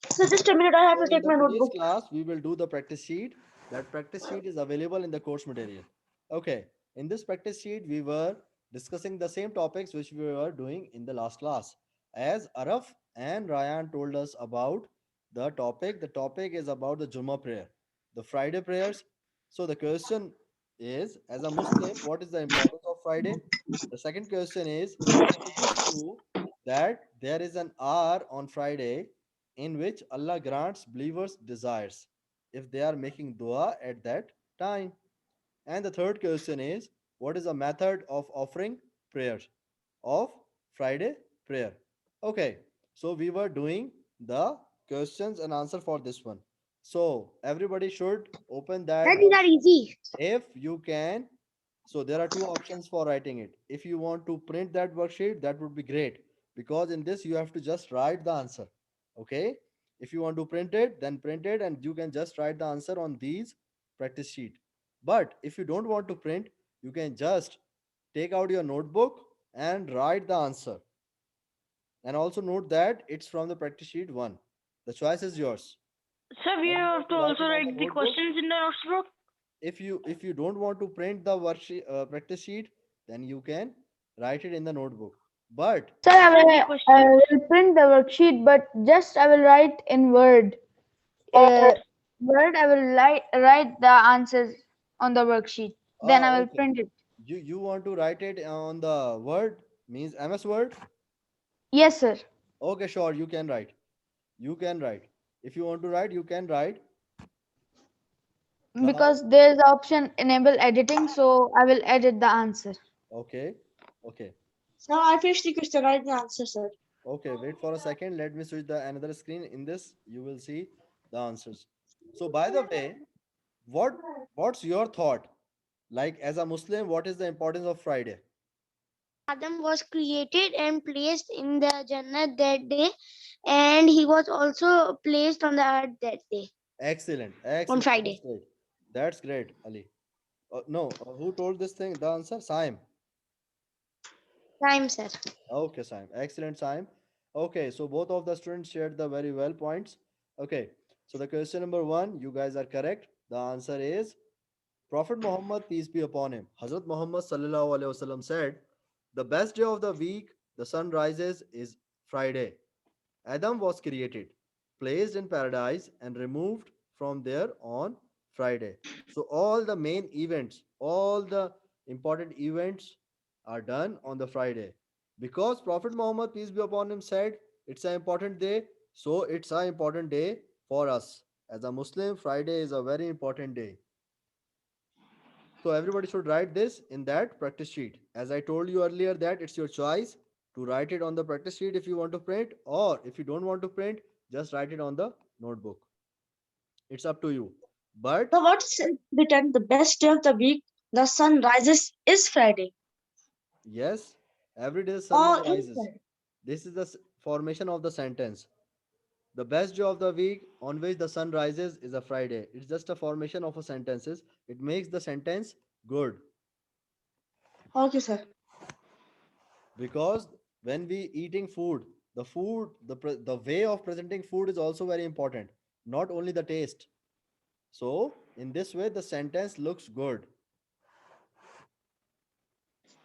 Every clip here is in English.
So just a minute, I have So to in take the my today's notebook. class, we will do the practice sheet. That practice sheet is available in the course material. Okay. In this practice sheet, we were discussing the same topics which we were doing in the last class. As Araf and Ryan told us about the topic is about the Jummah prayer, the Friday prayers. So the question is, as a Muslim, what is the importance of Friday? The second question is, it is true that there is an hour on Friday in which Allah grants believers desires if they are making dua at that time. And the third question is, what is the method of offering prayers of Friday prayer? Okay, so we were doing the questions and answer for this one. So everybody should open that That is not worksheet easy. if you can. So there are two options for writing it. If you want to print that worksheet, that would be great, because in this you have to just write the answer. Okay, if you want to print it, then print it and you can just write the answer on these practice sheet. But if you don't want to print, you can just take out your notebook and write the answer. And also note that it's from the practice sheet 1. The choice is yours. Sir, we When you have want to to write also it on the write the notebook, questions in the notebook. if you don't want to print the worksheet practice sheet, then you can write it in the notebook. But Sir, Sir, the I questions. will print the worksheet, but just I will write in Word. Uh, Word, I will write the answers on the worksheet. Then I will okay, print it. you want to write it on the Word, means MS Word. Yes, sir. Okay, sure, you can write. You can write. If you want to write, you can write. Now, Because there is the option enable editing, so I will edit the answer. okay, okay, So I finished the question. Write the answer, sir. okay. Wait for a second. Let me switch the another screen. In this, you will see the answers. So, by the way, what what's your thought? Like, as a Muslim, what is the importance of Friday? Adam was created and placed in the Jannah that day, and he was also placed on the earth that day, Excellent, on excellent. That's Friday. great. That's great, Ali. No, who told this thing? The answer, Saim. Time, sir. Okay, Saim. Excellent, Saim. Okay, so both of the students shared the very well points. Okay, so the question number 1, you guys are correct. The answer is Prophet Muhammad, peace be upon him, Hazrat Muhammad sallallahu alaihi wasallam said, "The best day of the week, the sun rises, is Friday. Adam was created, placed in paradise, and removed from there on Friday." So, all the main events, all the important events are done on the Friday. Because Prophet Muhammad, peace be upon him, said it's an important day, so it's an important day for us. As a Muslim, Friday is a very important day. So everybody should write this in that practice sheet. As I told you earlier, that it's your choice to write it on the practice sheet if you want to print, or if you don't want to print, just write it on the notebook. It's up to you. But So what's written? The best day of the week, the sun rises, is Friday. yes, every day the sun Oh, will is rises. Friday. This is the formation of the sentence. The best day of the week on which the sun rises is a Friday. It's just a formation of a sentences. It makes the sentence good. Okay, sir. Because when we eating food, the way of presenting food is also very important, not only the taste. So in this way the sentence looks good.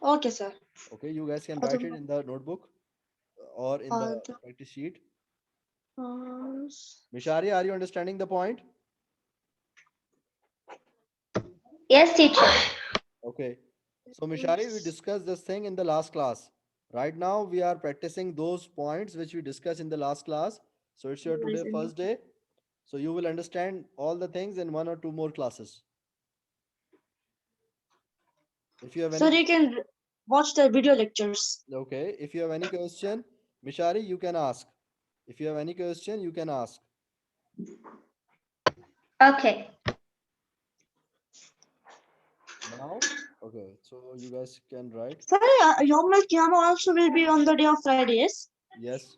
Okay, sir. Okay, you guys can write it Adam, in the notebook or in the Adam, practice sheet. uh, Mishari, are you understanding the point? Yes, teacher. Okay, so Mishari, we discussed this thing in the last class. Right now we are practicing those points which we discussed in the last class. So it's your today first day. So you will understand all the things in one or two more classes. If you have so any, you can watch the video lectures. okay, if you have any question, Mishari, you can ask. If you have any question, you can ask. Okay. Now, okay, so you guys can write. Sorry, Yom Kiama also will be on the day of Fridays. Yes,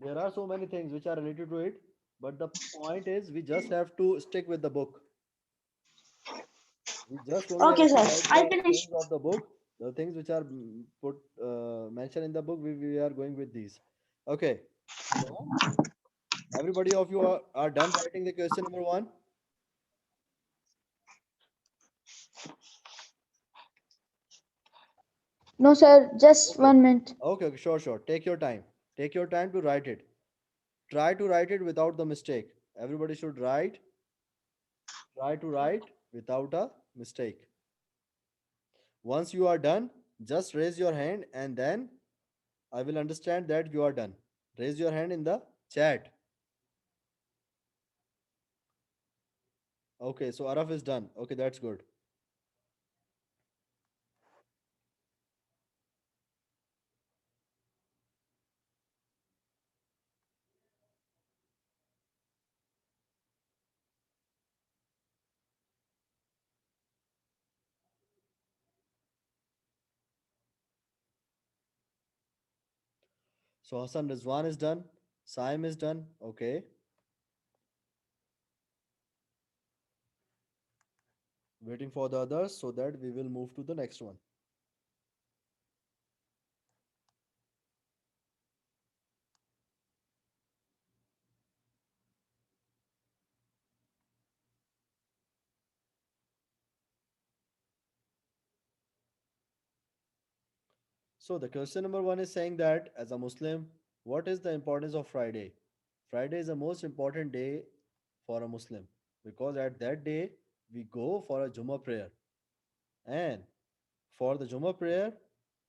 there are so many things which are related to it, but the point is we just have to stick with the book. We just only Okay, have to sir. write I the finished. things of the book The things which are put mentioned in the book, we are going with these. Okay. So everybody of you are done writing the question number one. No, sir, just Okay. 1 minute. Okay, okay, sure, sure. Take your time. Take your time to write it. Try to write it without the mistake. Everybody should write. Try to write without a mistake. Once you are done, just raise your hand and then I will understand that you are done. Raise your hand in the chat. Okay, so Araf is done. Okay, that's good. So Hassan Rizwan is done. Saim is done. Okay. Waiting for the others so that we will move to the next one. So the question number one is saying that as a Muslim, what is the importance of Friday? Friday is the most important day for a Muslim because at that day we go for a Jummah prayer. And for the Jummah prayer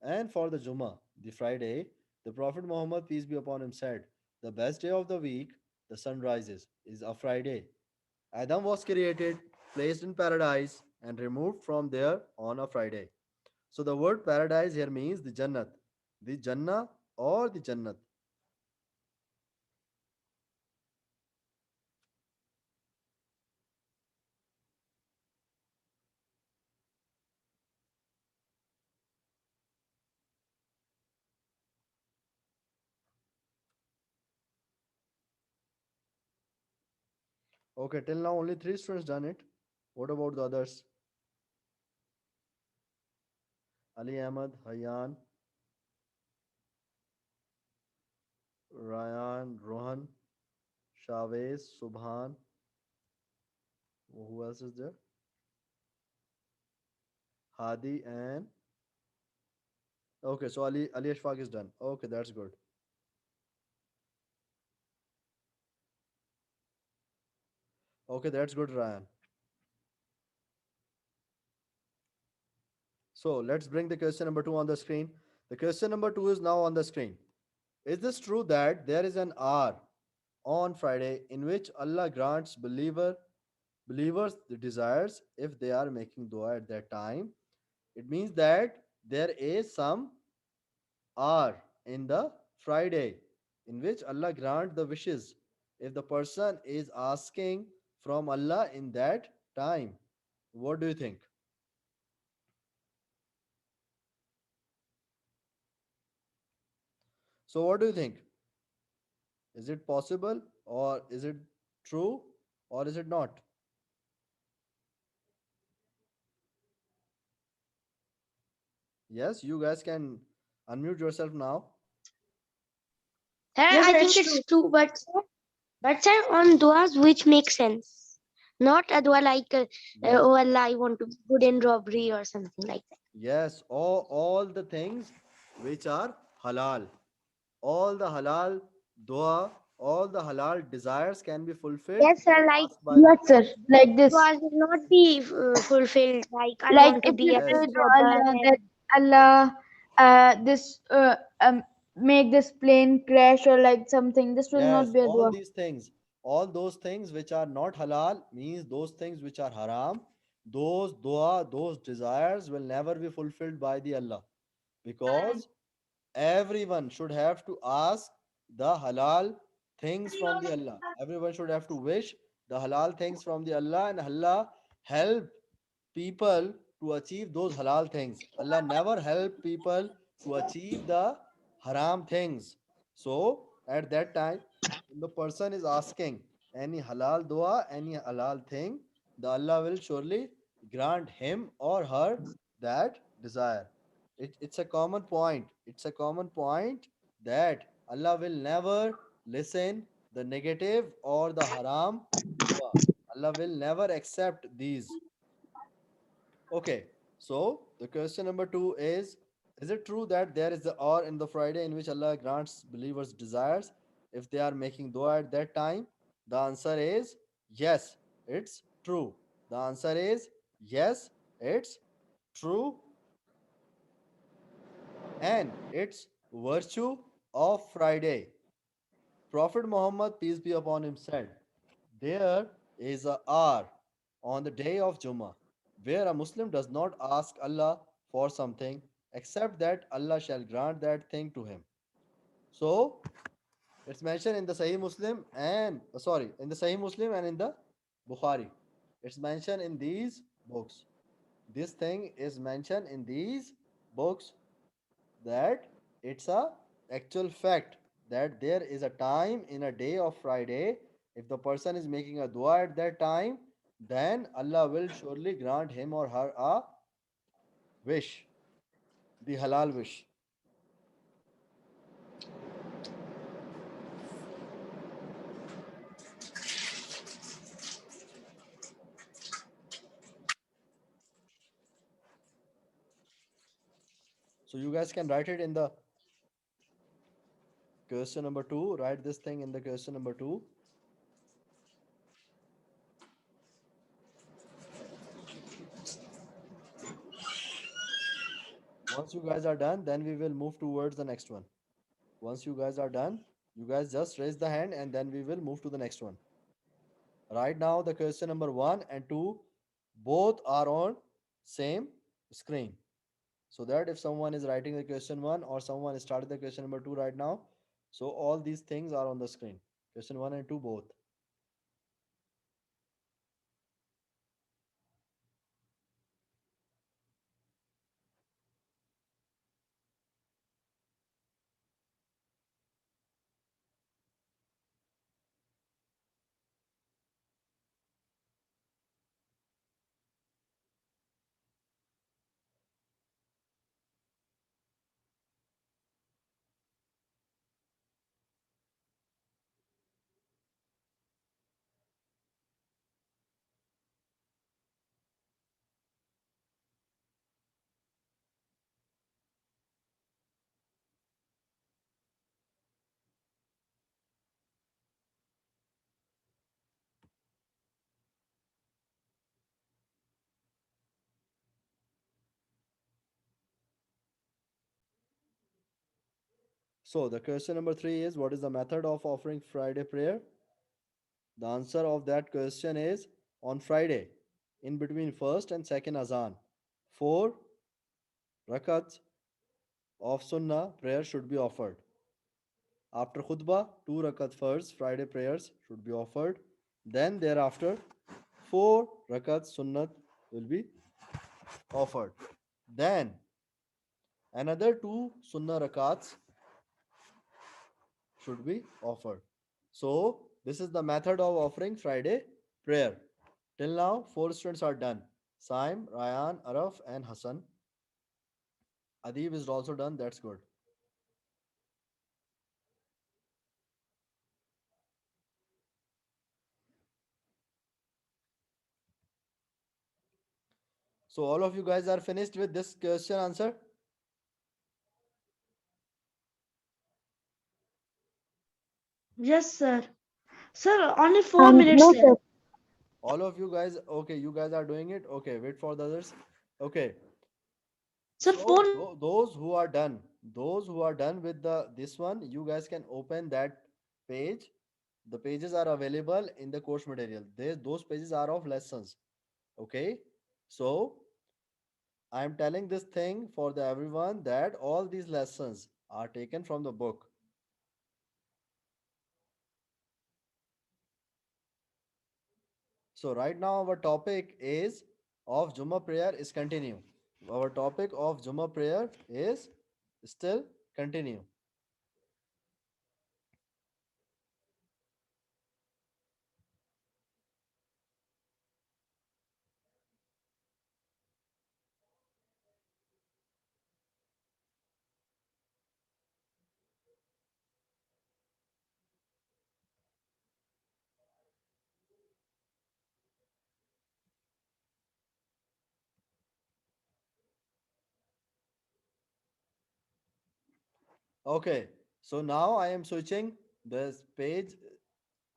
and for the Jummah, the Friday, the Prophet Muhammad, peace be upon him, said, the best day of the week, the sun rises, is a Friday. Adam was created, placed in paradise, and removed from there on a Friday. So the word paradise here means the Jannat, the Jannah or the Jannat. Okay, till now only three students done it. What about the others? Ali Ahmad, Hayyan, Ryan, Rohan, Shavez, Subhan. Who else is there? Hadi and okay, so Ali Ashfaq is done. Okay, that's good. Okay, that's good, Ryan. So let's bring the question number two on the screen. The question number two is now on the screen. Is this true that there is an hour on Friday in which Allah grants believers the desires if they are making dua at that time? It means that there is some hour in the Friday in which Allah grant the wishes if the person is asking from Allah in that time. What do you think? So what do you think? Is it possible or is it true or is it not? Yes, you guys can unmute yourself now. Sir, Yes, I sir, think it's it's true. true, but sir, on duas which make sense, not a dua like Yes. oh Allah, I want to good in robbery or something like that. Yes, all the things which are halal. All the halal dua, all the halal desires can be fulfilled Yes, when sir, like asked by the Yes, Allah. sir, like this. duas will not be fulfilled. Like I Like want to if be you a say Yes, good to robber Allah that and Allah, this make this plane crash or like something, this will not yes, be a all dua. these things, all those things which are not halal means those things which are haram, those dua, those desires will never be fulfilled by the Allah because everyone should have to ask the halal things from the Allah. Everyone should have to wish the halal things from the Allah and Allah help people to achieve those halal things. Allah never help people to achieve the haram things. So at that time, when the person is asking any halal dua, any halal thing, the Allah will surely grant him or her that desire. It's a common point. It's a common point that Allah will never listen the negative or the haram dua. Allah will never accept these. Okay, so the question number two is it true that there is the hour in the Friday in which Allah grants believers desires if they are making dua at that time? The answer is yes, it's true. The answer is yes, it's true, and it's virtue of Friday. Prophet Muhammad, peace be upon him, said, there is a hour on the day of Jummah where a Muslim does not ask Allah for something except that Allah shall grant that thing to him. So it's mentioned in the Sahih Muslim and in the Sahih Muslim and in the Bukhari. It's mentioned in these books. This thing is mentioned in these books that it's a actual fact that there is a time in a day of Friday. If the person is making a dua at that time, then Allah will surely grant him or her a wish, the halal wish. So you guys can write it in the question number two. Write this thing in the question number two. Once you guys are done, then we will move towards the next one. Once you guys are done, you guys just raise the hand and then we will move to the next one. Right now, the question number one and two both are on same screen. So that if someone is writing the question one or someone started the question number two right now, so all these things are on the screen. Question one and two both. So the question number three is, what is the method of offering Friday prayer? The answer of that question is, on Friday, in between first and second azan, 4 rakats of sunnah prayer should be offered. After khutbah, 2 rakat first Friday prayers should be offered. Then thereafter, 4 rakats sunnat will be offered. Then another 2 sunnah rakats should be offered. So this is the method of offering Friday prayer. Till now, 4 students are done. Saim, Ryan, Araf, and Hassan. Adib is also done. That's good. So all of you guys are finished with this question answer. Yes, sir. Sir, only 4 minutes No, left. sir. All of you guys, okay, you guys are doing it. Okay, wait for the others. Okay, Sir, so 4. those who are done with the this one, you guys can open that page. The pages are available in the course material. Those pages are of lessons. Okay, so I am telling this thing for the everyone that all these lessons are taken from the book. So right now our topic is of Jummah prayer is continue. Our topic of Jummah prayer is still continue. Okay, so now I am switching this page.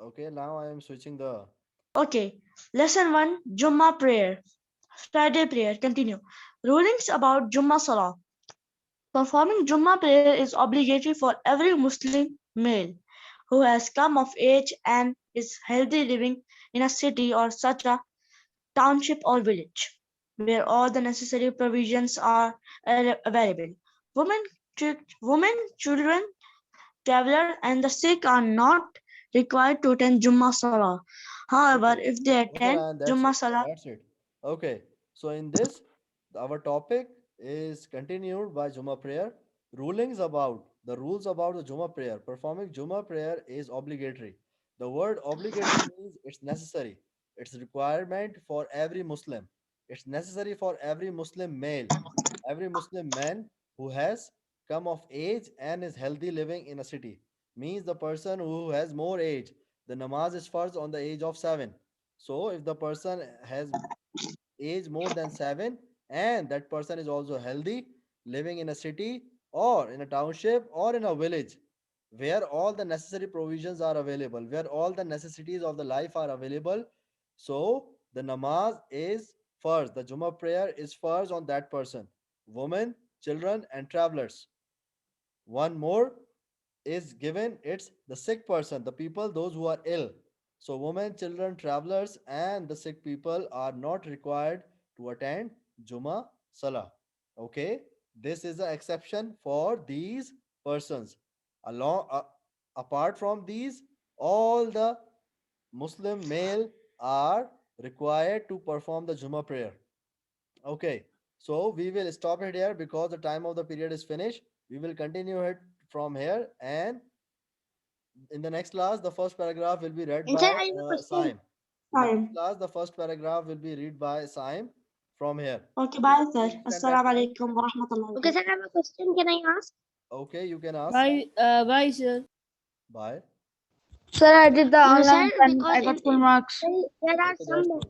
Okay, now I am switching the. Okay, lesson 1 Jummah prayer. Friday prayer. Continue. Rulings about Jummah Salah. Performing Jummah prayer is obligatory for every Muslim male who has come of age and is healthy living in a city or such a township or village where all the necessary provisions are available. Women, women, children, traveler, and the sick are not required to attend Jummah Salah. However, Okay, if they okay, attend Ryan, that's Jummah it. Salah, That's it. Okay, so in this, our topic is continued by Juma prayer. Rulings about the rules about the Juma prayer. Performing Juma prayer is obligatory. The word obligatory means it's necessary. It's a requirement for every Muslim. It's necessary for every Muslim male, every Muslim man who has come of age and is healthy living in a city. Means the person who has more age. The namaz is first on the age of 7. So if the person has age more than 7 and that person is also healthy, living in a city or in a township or in a village where all the necessary provisions are available, where all the necessities of the life are available, so the namaz is first, the Jummah prayer is first on that person, women, children, and travelers. One more is given, it's the sick person, the people those who are ill. So women, children, travelers, and the sick people are not required to attend Juma Salah. Okay, this is the exception for these persons. Along apart from these, all the Muslim male are required to perform the Juma prayer. Okay, so we will stop it here because the time of the period is finished. We will continue it from here, and in the next class, the first paragraph will be read Inside, by I have a question. Saim. In the next time. class, the first paragraph will be read by Saim from here. Okay, bye, sir. Okay, Assalamu fantastic. alaikum wa rahmatullahi wa Okay, sir, I have a question. Can I ask? Okay, you can ask. Bye, sir. Bye. Sir, I did the No, sir, online and because I got full marks. there are Okay, that's some good.